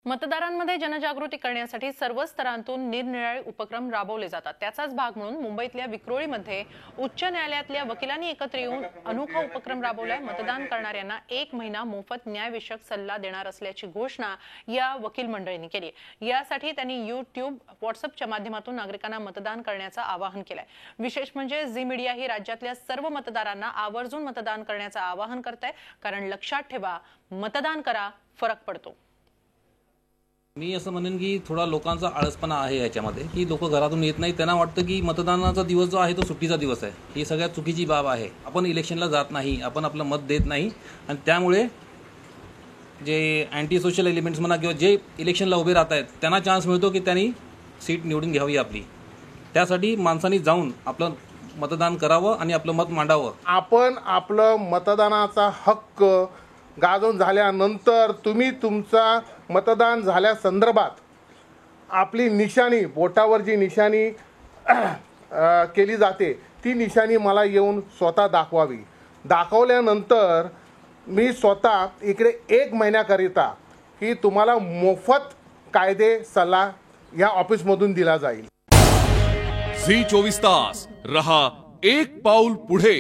मतदारांमध्ये जनजागृती करण्यासाठी सर्व स्तरांतून निरनिराळे उपक्रम राबवले जातात। त्याचाच भाग म्हणून मुंबईतल्या विक्रोळीमध्ये उच्च न्यायालयातल्या वकिलांनी एकत्र येऊन अनोखा उपक्रम राबवलाय। मतदान करणाऱ्यांना 1 महिना मोफत न्यायविषयक सल्ला देणार असल्याची घोषणा या वकील मंडळींनी केली। यासाठी त्यांनी YouTube, WhatsAppच्या माध्यमातून नागरिकांना मतदान करण्याचं आवाहन केलंय। विशेष म्हणजे झी मीडिया ही राज्यातल्या सर्व मतदारांना आवर्जून मतदान करण्याचं आवाहन करतंय, कारण लक्षात ठेवा, मतदान करा, फरक पडतो। मी असं म्हणेन की थोडा लोकांचा आळसपणा आहे याच्यामध्ये, की लोक घरातून येत नाही। त्यांना वाटतं की मतदानाचा दिवस जो आहे तो सुट्टीचा दिवस आहे। ही सगळ्यात चुकीची बाब आहे। आपण इलेक्शनला जात नाही, आपण आपलं मत देत नाही, आणि त्यामुळे जे अँटी सोशल एलिमेंट्स म्हणा किंवा जे इलेक्शनला उभे राहत आहेत त्यांना चान्स मिळतो की त्यांनी सीट निवडून घ्यावी आपली। त्यासाठी माणसांनी जाऊन आपलं मतदान करावं आणि आपलं मत मांडावं। आपण आपलं मतदानाचा हक्क गाजवून झाल्यानंतर तुम्ही तुमचा मतदान झाल्या संदर्भात आपली निशाणी, बोटावर जी निशाणी केली जाते ती निशाणी मला येऊन स्वतः दाखवावी। दाखवल्यानंतर मी स्वतः इकडे 1 महिन्याकरिता की तुम्हाला मोफत कायदे सल्ला या ऑफिसमधून दिला जाईल। झी 24 तास रहा एक पाऊल पुढे।